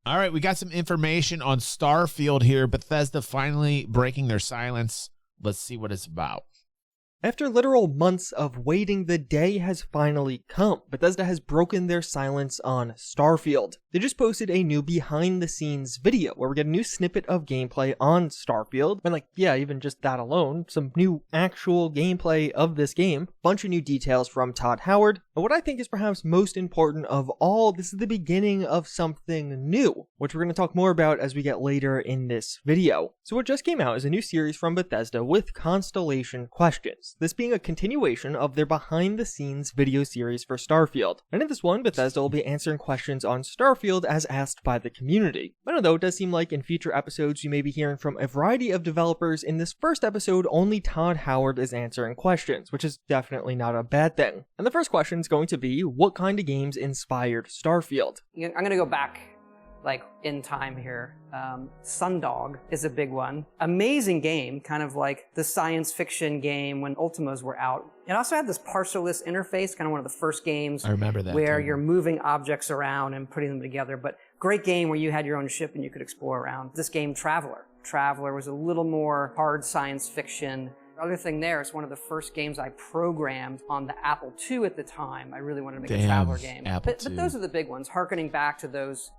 All right, we got some information on Starfield here. Bethesda finally breaking their silence. Let's see what it's about. After literal months of waiting, the day has finally come. Bethesda has broken their silence on Starfield. They just posted a new behind-the-scenes video where we get a new snippet of gameplay on Starfield. And even just that alone, some new actual gameplay of this game, bunch of new details from Todd Howard. And what I think is perhaps most important of all, this is the beginning of something new, which we're going to talk more about as we get later in this video. So what just came out is a new series from Bethesda with Constellation Questions. This being a continuation of their behind-the-scenes video series for Starfield. And in this one, Bethesda will be answering questions on Starfield as asked by the community. I don't know, it does seem like in future episodes you may be hearing from a variety of developers. In this first episode, only Todd Howard is answering questions, which is definitely not a bad thing. And the first question is going to be, what kind of games inspired Starfield? I'm going to go back in time here. Sundog is a big one. Amazing game, kind of like the science fiction game when Ultimos were out. It also had this parserless interface, kind of one of the first games I remember that where too. You're moving objects around and putting them together, but great game where you had your own ship and you could explore around. This game, Traveler was a little more hard science fiction. The other thing there, it's one of the first games I programmed on the Apple II at the time. I really wanted to make a Traveler game. But those are the big ones, harkening back to those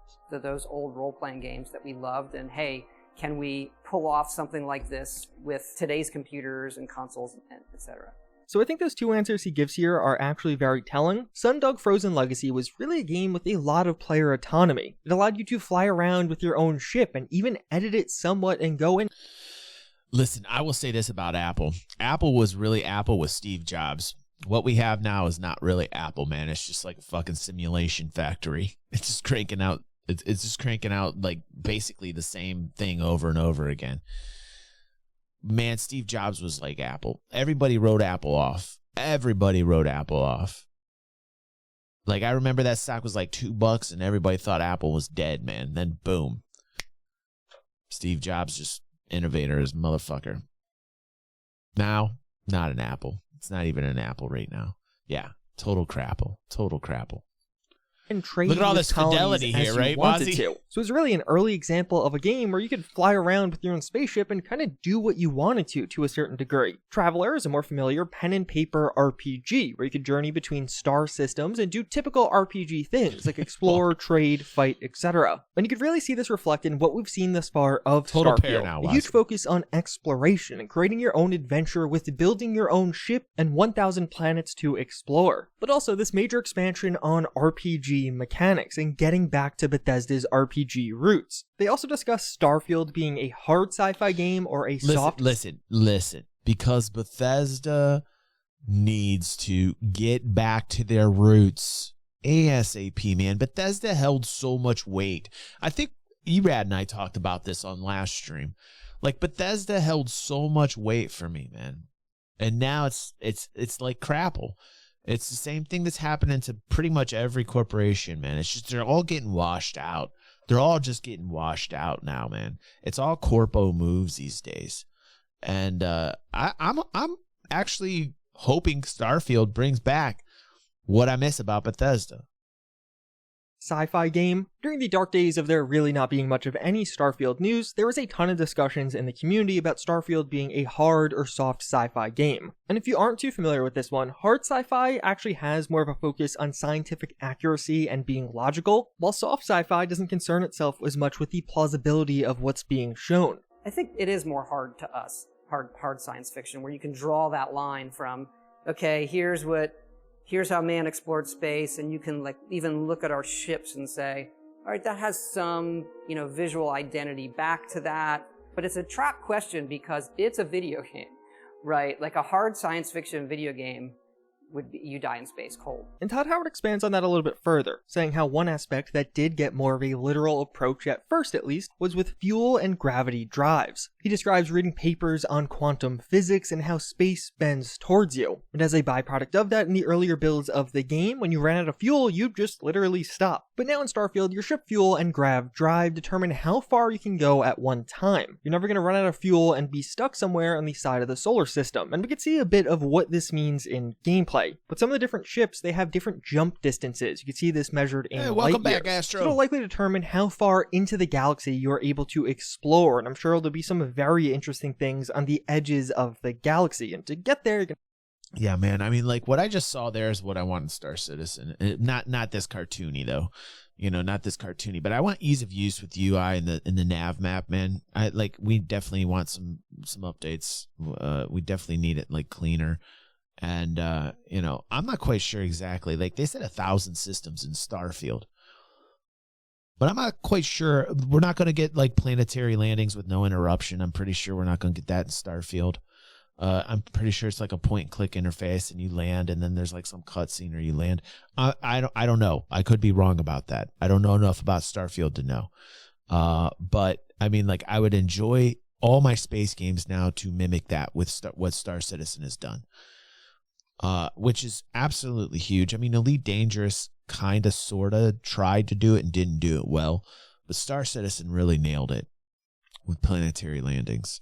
old role-playing games that we loved, and hey, can we pull off something like this with today's computers and consoles, and etc. So I think those two answers he gives here are actually very telling. Sundog Frozen Legacy was really a game with a lot of player autonomy. It allowed you to fly around with your own ship and even edit it somewhat and go in. Listen, I will say this about Apple. Apple was really Apple with Steve Jobs. What we have now is not really Apple, man. It's just like a fucking simulation factory. It's just cranking out. It's just cranking out like basically the same thing over and over again. Man, Steve Jobs was like Apple. Everybody wrote Apple off. Like, I remember that stock was like $2 and everybody thought Apple was dead, man. Then boom. Steve Jobs, just innovator as motherfucker. Now, not an Apple. It's not even an Apple right now. Yeah, total crapple. And trade look at all with this fidelity here, right, Wazzy? So it's really an early example of a game where you could fly around with your own spaceship and kind of do what you wanted to a certain degree. Traveler is a more familiar pen and paper RPG where you could journey between star systems and do typical RPG things like explore, trade, fight, etc. And you could really see this reflected in what we've seen thus far of total Starfield. Pair now, a huge focus on exploration and creating your own adventure with building your own ship and 1,000 planets to explore. But also this major expansion on RPG mechanics and getting back to Bethesda's RPG roots. They also discuss Starfield being a hard sci-fi game or a soft... Listen. Because Bethesda needs to get back to their roots ASAP, man. Bethesda held so much weight. I think Erad and I talked about this on last stream. Like, Bethesda held so much weight for me, man. And now it's like crapple. It's the same thing that's happening to pretty much every corporation, man. It's just they're all getting washed out. They're all just getting washed out now, man. It's all corpo moves these days. And I'm actually hoping Starfield brings back what I miss about Bethesda. Sci-fi game. During the dark days of there really not being much of any Starfield news, there was a ton of discussions in the community about Starfield being a hard or soft sci-fi game. And if you aren't too familiar with this one, hard sci-fi actually has more of a focus on scientific accuracy and being logical, while soft sci-fi doesn't concern itself as much with the plausibility of what's being shown. I think it is more hard to us, hard science fiction, where you can draw that line from, okay, here's how man explored space, and you can even look at our ships and say, all right, that has some, visual identity back to that. But it's a trap question because it's a video game, right? Like a hard science fiction video game would be you die in space cold. And Todd Howard expands on that a little bit further, saying how one aspect that did get more of a literal approach at first at least was with fuel and gravity drives. He describes reading papers on quantum physics and how space bends towards you. And as a byproduct of that, in the earlier builds of the game, when you ran out of fuel, you'd just literally stop. But now in Starfield, your ship fuel and grav drive determine how far you can go at one time. You're never going to run out of fuel and be stuck somewhere on the side of the solar system. And we can see a bit of what this means in gameplay. But some of the different ships, they have different jump distances. You can see this measured in welcome light years. back, Astro. So it'll likely determine how far into the galaxy you're able to explore. And I'm sure there'll be some very interesting things on the edges of the galaxy. And to get there, you're gonna... Yeah, man. I mean, like what I just saw there is what I want in Star Citizen. Not this cartoony though, not this cartoony. But I want ease of use with UI in the nav map, man. We definitely want some updates. We definitely need it like cleaner. And I'm not quite sure exactly. Like they said, 1,000 systems in Starfield. But I'm not quite sure. We're not going to get like planetary landings with no interruption. I'm pretty sure we're not going to get that in Starfield. I'm pretty sure it's like a point and click interface and you land and then there's like some cutscene or you land. I don't know. I could be wrong about that. I don't know enough about Starfield to know. But I mean, like I would enjoy all my space games now to mimic that with what Star Citizen has done. Which is absolutely huge. I mean, Elite Dangerous kind of sort of tried to do it and didn't do it well, but Star Citizen really nailed it with planetary landings.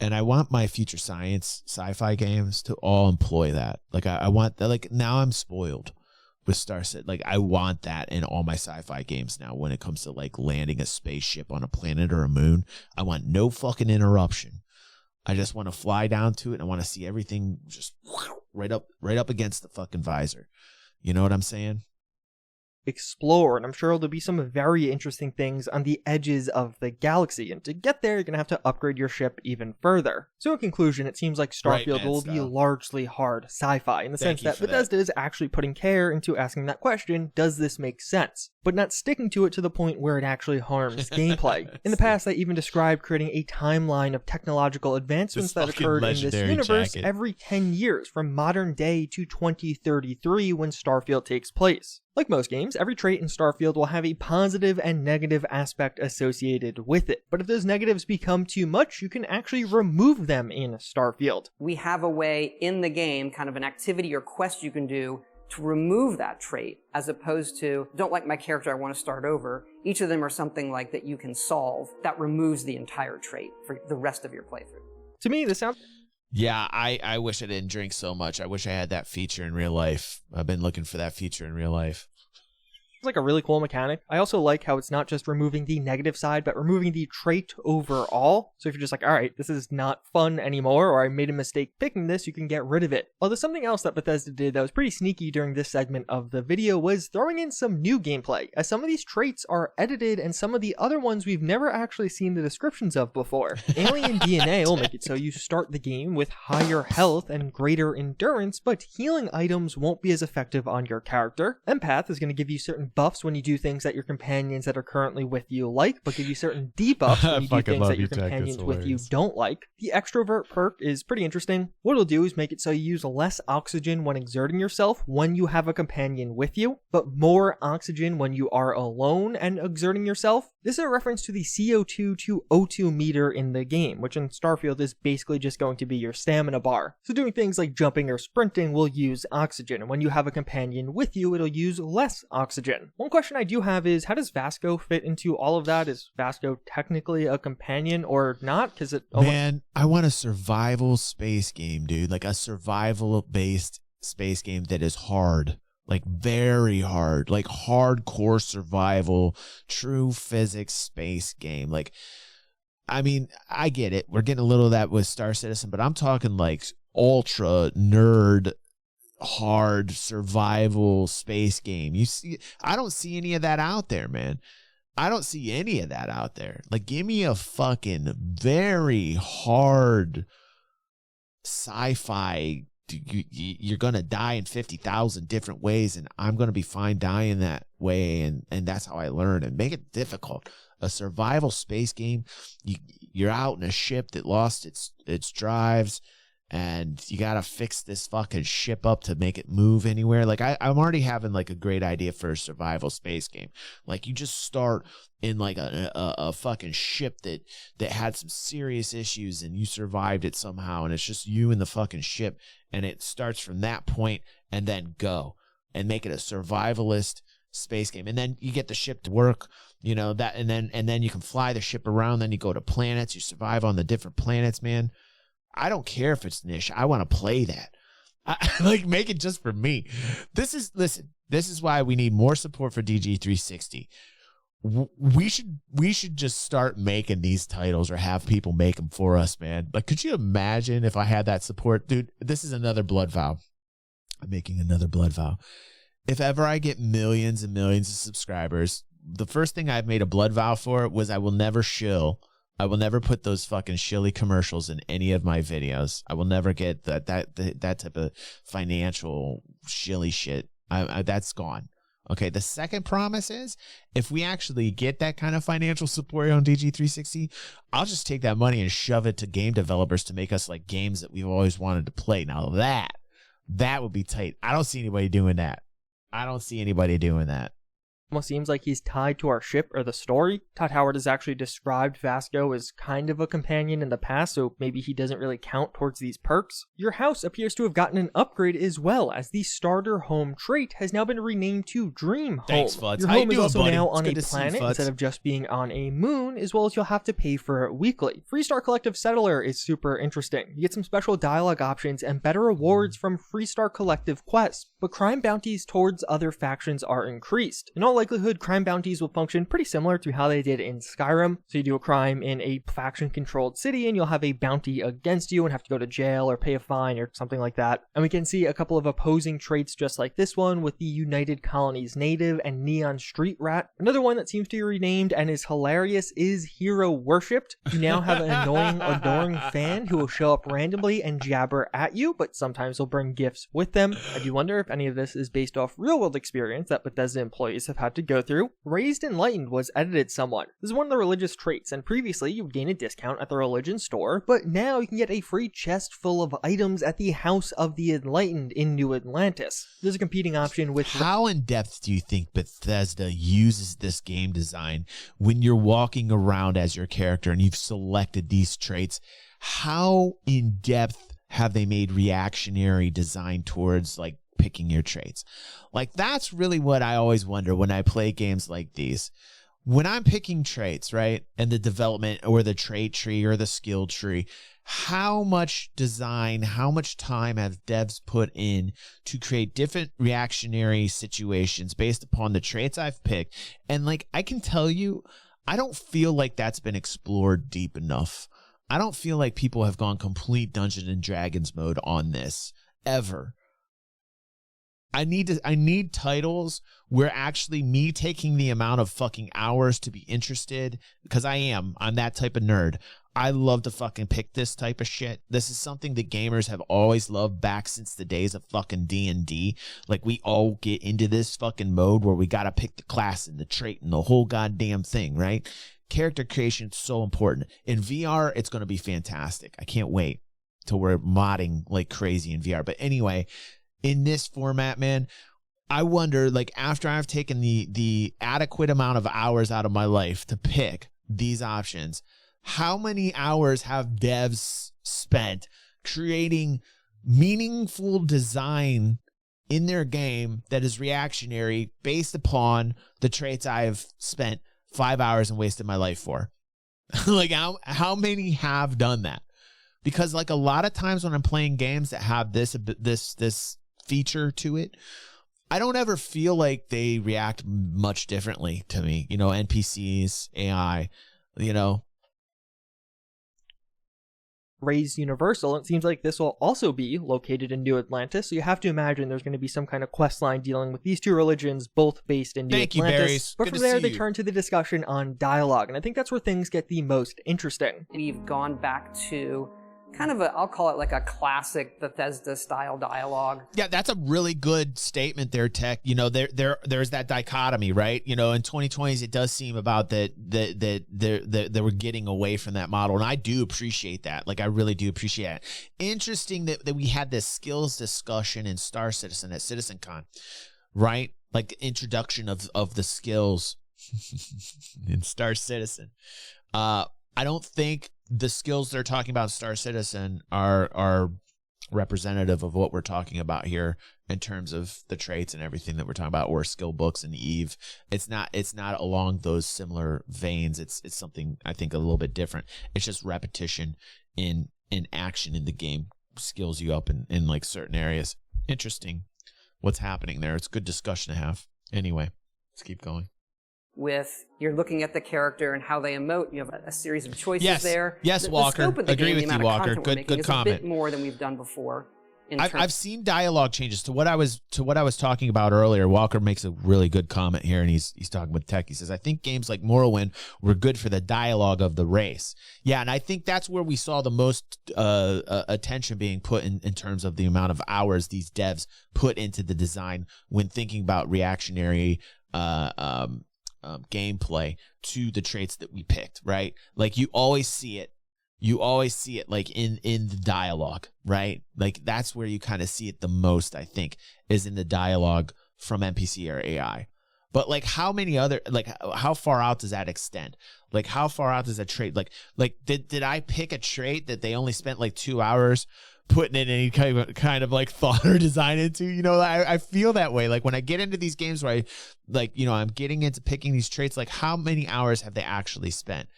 And I want my future science sci-fi games to all employ that. Like I want that. Like now I'm spoiled with Star Citizen. Like I want that in all my sci-fi games now when it comes to like landing a spaceship on a planet or a moon. I want no fucking interruption. I just want to fly down to it and I want to see everything just right up against the fucking visor. You know what I'm saying? Explore, and I'm sure there'll be some very interesting things on the edges of the galaxy, and to get there you're going to have to upgrade your ship even further. So in conclusion, it seems like Starfield will be largely hard sci-fi in the sense that Bethesda is actually putting care into asking that question, does this make sense? But not sticking to it to the point where it actually harms gameplay. In the past, they even described creating a timeline of technological advancements that occurred in this universe every 10 years, from modern day to 2033 when Starfield takes place. Like most games, every trait in Starfield will have a positive and negative aspect associated with it. But if those negatives become too much, you can actually remove them in Starfield. We have a way in the game, kind of an activity or quest you can do to remove that trait, as opposed to, don't like my character, I want to start over. Each of them are something like that you can solve that removes the entire trait for the rest of your playthrough. To me, this sounds... Yeah, I wish I didn't drink so much. I wish I had that feature in real life. I've been looking for that feature in real life. It's like a really cool mechanic. I also like how it's not just removing the negative side, but removing the trait overall. So if you're just like, all right, this is not fun anymore, or I made a mistake picking this, you can get rid of it. Although something else that Bethesda did that was pretty sneaky during this segment of the video was throwing in some new gameplay, as some of these traits are edited and some of the other ones we've never actually seen the descriptions of before. Alien DNA will make it so you start the game with higher health and greater endurance, but healing items won't be as effective on your character. Empath is going to give you certain buffs when you do things that your companions that are currently with you like, but give you certain debuffs when you do things that your companions with you don't like. The extrovert perk is pretty interesting. What it'll do is make it so you use less oxygen when exerting yourself when you have a companion with you, but more oxygen when you are alone and exerting yourself. This is a reference to the CO2 to O2 meter in the game, which in Starfield is basically just going to be your stamina bar. So doing things like jumping or sprinting will use oxygen, and when you have a companion with you, it'll use less oxygen. One question I do have is, how does Vasco fit into all of that? Is Vasco technically a companion or not? Because it Man, I want a survival space game, dude. Like a survival-based space game that is hard. Like very hard. Like hardcore survival, true physics space game. Like, I mean, I get it. We're getting a little of that with Star Citizen, but I'm talking like ultra nerd hard survival space game. I don't see any of that out there, man. I don't see any of that out there. Like, give me a fucking very hard sci-fi. You're gonna die in 50,000 different ways, and I'm gonna be fine dying that way, and that's how I learn. And make it difficult. A survival space game. You're out in a ship that lost its drives. and you gotta fix this fucking ship up to make it move anywhere. Like I'm already having like a great idea for a survival space game. Like you just start in like a fucking ship that had some serious issues, and you survived it somehow, and it's just you and the fucking ship, and it starts from that point, and then go and make it a survivalist space game, and then you get the ship to work, you know, that, and then you can fly the ship around, then you go to planets, you survive on the different planets, man. I don't care if it's niche. I want to play that. Like, make it just for me. This is why we need more support for DG360. We should just start making these titles, or have people make them for us, man. Like, could you imagine if I had that support? Dude, this is another blood vow. I'm making another blood vow. If ever I get millions and millions of subscribers, the first thing I've made a blood vow for was I will never shill. I will never put those fucking shilly commercials in any of my videos. I will never get that type of financial shilly shit. That's gone. Okay, the second promise is, if we actually get that kind of financial support on DG360, I'll just take that money and shove it to game developers to make us like games that we've always wanted to play. Now that would be tight. I don't see anybody doing that. Almost seems like he's tied to our ship or the story. Todd Howard has actually described Vasco as kind of a companion in the past, so maybe he doesn't really count towards these perks. Your house appears to have gotten an upgrade as well, as the starter home trait has now been renamed to Dream Home. Thanks, Fuds. Your How you home is doing, also buddy? now It's on good a to see you, planet Fuds. instead of just being on a moon, as well as you'll have to pay for it weekly. Freestar Collective Settler is super interesting. You get some special dialogue options and better rewards from Freestar Collective quests, but crime bounties towards other factions are increased. In all likelihood, crime bounties will function pretty similar to how they did in Skyrim. So you do a crime in a faction-controlled city, and you'll have a bounty against you and have to go to jail or pay a fine or something like that. And we can see a couple of opposing traits just like this one with the United Colonies Native and Neon Street Rat. Another one that seems to be renamed and is hilarious is Hero Worshipped. You now have an annoying, adoring fan who will show up randomly and jabber at you, but sometimes will bring gifts with them. I do wonder if any of this is based off real-world experience that Bethesda employees have had to go through. Raised Enlightened was edited somewhat. This is one of the religious traits, and previously you would gain a discount at the religion store, but now you can get a free chest full of items at the House of the Enlightened in New Atlantis. There's a competing option with... How in depth do you think Bethesda uses this game design when you're walking around as your character and you've selected these traits? How in depth have they made reactionary design towards like picking your traits? Like, that's really what I always wonder when I play games like these. When I'm picking traits, right, and the development or the trait tree or the skill tree, how much design, how much time have devs put in to create different reactionary situations based upon the traits I've picked? And like, I can tell you, I don't feel like that's been explored deep enough. I don't feel like people have gone complete Dungeons and Dragons mode on this ever. I need titles where actually me taking the amount of fucking hours to be interested, because I'm that type of nerd. I love to fucking pick this type of shit. This is something that gamers have always loved back since the days of fucking D&D. Like, we all get into this fucking mode where we gotta pick the class and the trait and the whole goddamn thing, right? Character creation is so important. In VR, it's gonna be fantastic. I can't wait till we're modding like crazy in VR. But anyway, in this format, man, I wonder, like, after I've taken the adequate amount of hours out of my life to pick these options, how many hours have devs spent creating meaningful design in their game that is reactionary based upon the traits I've spent 5 hours and wasted my life for? Like, how many have done that? Because like, a lot of times when I'm playing games that have this feature to it, I don't ever feel like they react much differently to me. You know, NPCs, AI, you know. Raised Universal, it seems like this will also be located in New Atlantis, so you have to imagine there's going to be some kind of quest line dealing with these two religions, both based in New Thank you, Atlantis. Barrys. But Good from to there, see they you. turn to the discussion on dialogue, and I think that's where things get the most interesting. We've gone back to kind of I'll call it like a classic Bethesda style dialogue. Yeah, that's a really good statement there, Tech. You know, there's that dichotomy, right? You know, in 2020s, it does seem about that they were getting away from that model, and I do appreciate that. Like, I really do appreciate it. Interesting that we had this skills discussion in Star Citizen at CitizenCon, right? Like the introduction of the skills in Star Citizen. I don't think the skills they're talking about in Star Citizen are representative of what we're talking about here in terms of the traits and everything that we're talking about, or skill books and Eve. It's not along those similar veins. It's something I think a little bit different. It's just repetition in action in the game skills you up in like certain areas. Interesting what's happening there. It's a good discussion to have. Anyway, let's keep going. With you're looking at the character and how they emote, you have a series of choices there. Yes, Walker. The scope of the Agree game, with the amount you, of Walker. content we're making Good is comment. a bit more than we've done before. I've seen dialogue changes to what I was talking about earlier. Walker makes a really good comment here, and he's talking with Tech. He says, "I think games like Morrowind were good for the dialogue of the race." Yeah, and I think that's where we saw the most attention being put in terms of the amount of hours these devs put into the design when thinking about reactionary gameplay to the traits that we picked, right? Like you always see it like in the dialogue, right? Like that's where you kind of see it the most, I think, is in the dialogue from NPC or AI. But like how far out does that extend? Like how far out does a trait like did I pick a trait that they only spent like 2 hours putting in any kind of like thought or design into? You know, I feel that way. Like when I get into these games where I'm getting into picking these traits, like how many hours have they actually spent?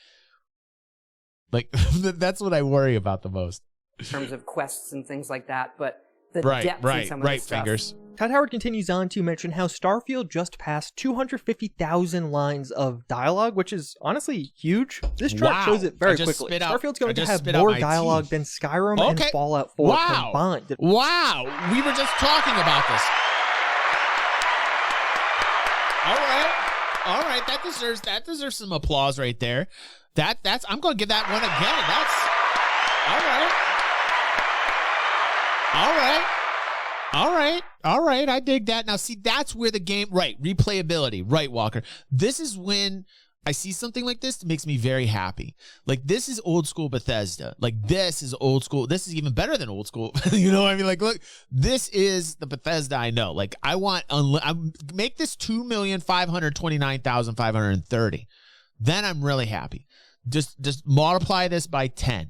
Like that's what I worry about the most. In terms of quests and things like that, but the right, depth right, in some right, of the stuff. Fingers. Todd Howard continues on to mention how Starfield just passed 250,000 lines of dialogue, which is honestly huge. This chart shows it very quickly. Starfield's going to have more dialogue than Skyrim and Fallout 4 combined. Wow, we were just talking about this. All right, that deserves some applause right there. That's I'm going to give that one again. That's all right. I dig that. Now, see, that's where the game, right? Replayability, right, Walker. This is when I see something like this that makes me very happy. Like this is old school Bethesda. Like this is old school. This is even better than old school. You know what I mean? Like, look, this is the Bethesda I know. Like I want make this 2,529,530. Then I'm really happy. Just multiply this by 10.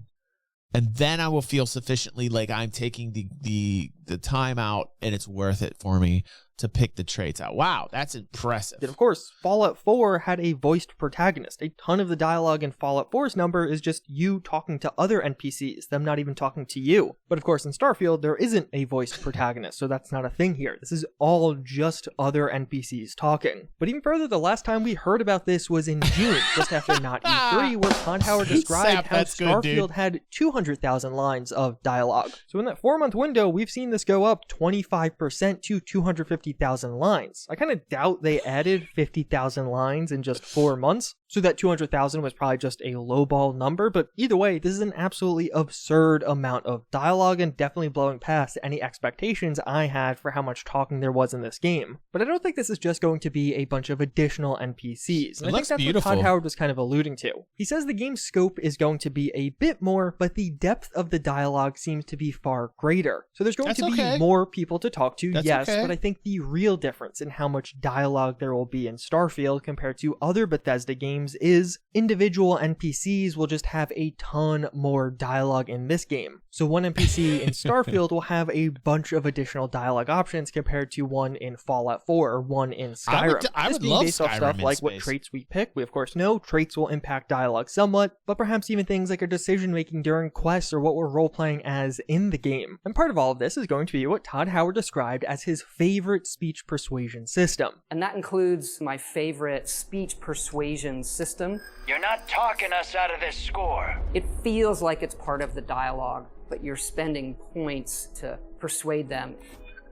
And then I will feel sufficiently like I'm taking the time out and it's worth it for me to pick the traits out. Wow, that's impressive. And of course, Fallout 4 had a voiced protagonist. A ton of the dialogue in Fallout 4's number is just you talking to other NPCs, them not even talking to you. But of course, in Starfield, there isn't a voiced protagonist, so that's not a thing here. This is all just other NPCs talking. But even further, the last time we heard about this was in June, just after Not E3, where Todd Howard described how Starfield had 200,000 lines of dialogue. So in that 4-month window, we've seen this go up 25% to 250,000 lines. I kind of doubt they added 50,000 lines in just 4 months, so that 200,000 was probably just a lowball number, but either way, this is an absolutely absurd amount of dialogue and definitely blowing past any expectations I had for how much talking there was in this game. But I don't think this is just going to be a bunch of additional NPCs, and I think that's beautiful. What Todd Howard was kind of alluding to. He says the game's scope is going to be a bit more, but the depth of the dialogue seems to be far greater. So there's going to be more people to talk to, yes, but I think the real difference in how much dialogue there will be in Starfield compared to other Bethesda games is individual NPCs will just have a ton more dialogue in this game. So one NPC in Starfield will have a bunch of additional dialogue options compared to one in Fallout 4 or one in Skyrim. I would being love based off Skyrim stuff in like space. what traits we pick. We of course know traits will impact dialogue somewhat, but perhaps even things like our decision making during quests or what we're role playing as in the game. And part of all of this is going to be what Todd Howard described as his favorite speech persuasion system. And that includes my favorite speech persuasion system. You're not talking us out of this score. It feels like it's part of the dialogue, but you're spending points to persuade them.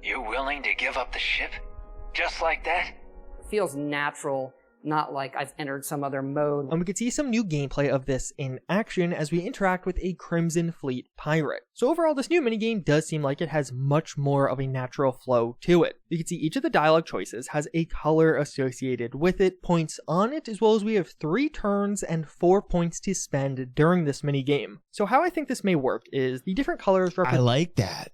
You willing to give up the ship? Just like that? It feels natural, not like I've entered some other mode. And we could see some new gameplay of this in action as we interact with a Crimson Fleet pirate. So overall, this new minigame does seem like it has much more of a natural flow to it. You can see each of the dialogue choices has a color associated with it, points on it, as well as we have 3 turns and 4 points to spend during this minigame. So how I think this may work is the different colors represent... I like that.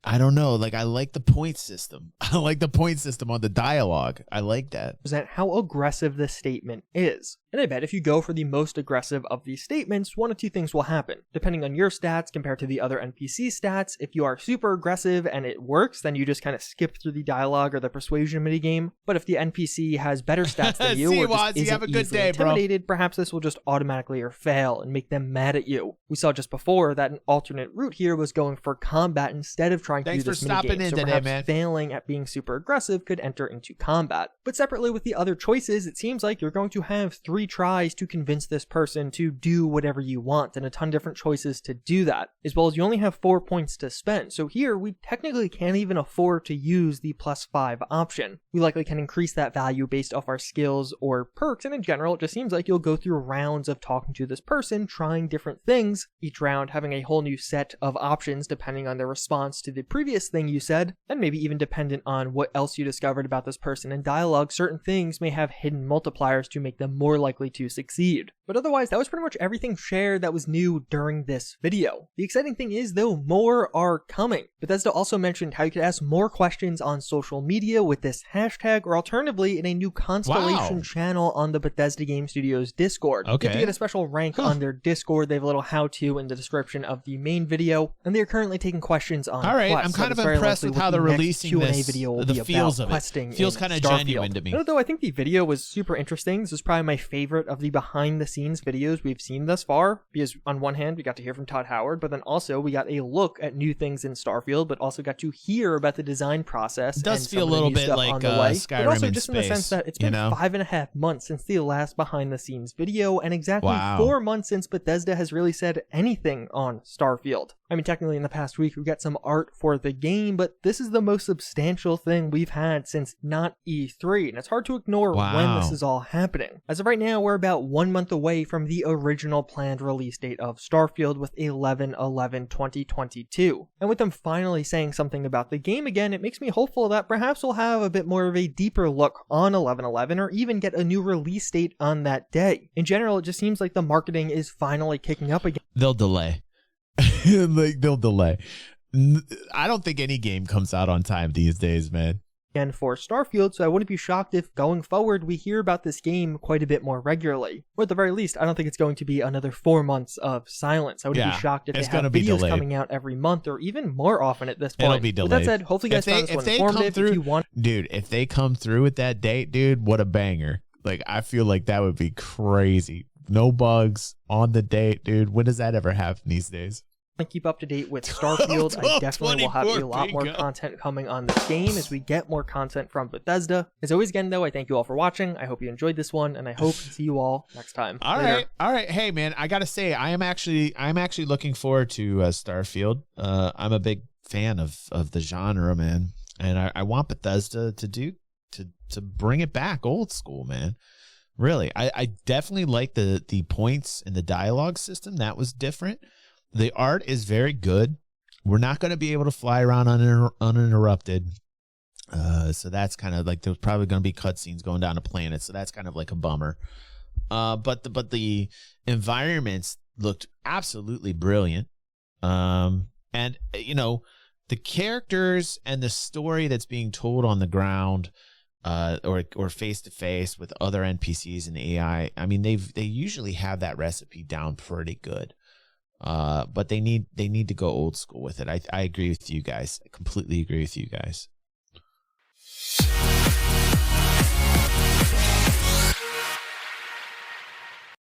I don't know. Like, I like the point system. I like the point system on the dialogue. I like that. Represent how aggressive the statement is. And I bet if you go for the most aggressive of these statements, one of 2 things will happen. Depending on your stats compared to the other NPC stats, if you are super aggressive and it works, then you just kind of skip through the dialogue or the persuasion minigame. But if the NPC has better stats than you, or just isn't have a good easily day, intimidated, perhaps this will just automatically fail and make them mad at you. We saw just before that an alternate route here was going for combat instead of trying to do this minigame. So perhaps failing at being super aggressive could enter into combat. But separately with the other choices, it seems like you're going to have 3 tries to convince this person to do whatever you want, and a ton of different choices to do that, as well as you only have 4 points to spend. So here we technically can't even afford to use the +5 option. We likely can increase that value based off our skills or perks, and in general it just seems like you'll go through rounds of talking to this person, trying different things, each round having a whole new set of options depending on their response to the previous thing you said, and maybe even dependent on what else you discovered about this person in dialogue. Certain things may have hidden multipliers to make them more likely to succeed. But otherwise, that was pretty much everything shared that was new during this video. The exciting thing is, though, more are coming. Bethesda also mentioned how you could ask more questions on social media with this hashtag, or alternatively in a new Constellation channel on the Bethesda Game Studios Discord. Okay. You have to get a special rank on their Discord. They have a little how-to in the description of the main video, and they are currently taking questions on All right, quests. I'm kind of So very impressed likely with how the they're next releasing Q&A this. video will The be feels about of it questing feels in kind of Starfield. genuine to me. Although I think the video was super interesting. This is probably my favorite of the behind-the-scenes videos we've seen thus far, because on one hand we got to hear from Todd Howard, but then also we got a look at new things in Starfield, but also got to hear about the design process. It does and feel some a little of the new bit stuff like on the way. Skyrim but also in just in the sense space, that it's been 5.5 months since the last behind-the-scenes video, and exactly 4 months since Bethesda has really said anything on Starfield. I mean, technically in the past week we got some art for the game, but this is the most substantial thing we've had since not E3, and it's hard to ignore when this is all happening. As of right now, we're about 1 month away from the original planned release date of Starfield with 11/11/2022. And with them finally saying something about the game again, it makes me hopeful that perhaps we'll have a bit more of a deeper look on 11/11, or even get a new release date on that day. In general, it just seems like the marketing is finally kicking up again. They'll delay. They'll delay. I don't think any game comes out on time these days, man. And for Starfield, so I wouldn't be shocked if going forward we hear about this game quite a bit more regularly. Or at the very least, I don't think it's going to be another 4 months of silence. I wouldn't be shocked if they have videos coming out every month, or even more often at this point. It'll be delayed. With that said, hopefully you guys found this one informative. If you want, dude, if they come through with that date, dude, what a banger. Like, I feel like that would be crazy. No bugs on the date, dude. When does that ever happen these days? And keep up to date with Starfield. I definitely will have a lot more content coming on this game as we get more content from Bethesda. As always, again, though, I thank you all for watching. I hope you enjoyed this one, and I hope to see you all next time. All right. Hey, man, I gotta say, I'm actually looking forward to Starfield. I'm a big fan of the genre, man, and I want Bethesda to bring it back old school, man. Really, I definitely like the points and the dialogue system. That was different. The art is very good. We're not going to be able to fly around uninterrupted. So that's kind of like, there's probably going to be cutscenes going down a planet. So that's kind of like a bummer. But the environments looked absolutely brilliant. And, you know, the characters and the story that's being told on the ground, or face to face with other NPCs and AI. I mean, they usually have that recipe down pretty good. But they need to go old school with it. I agree with you guys. I completely agree with you guys.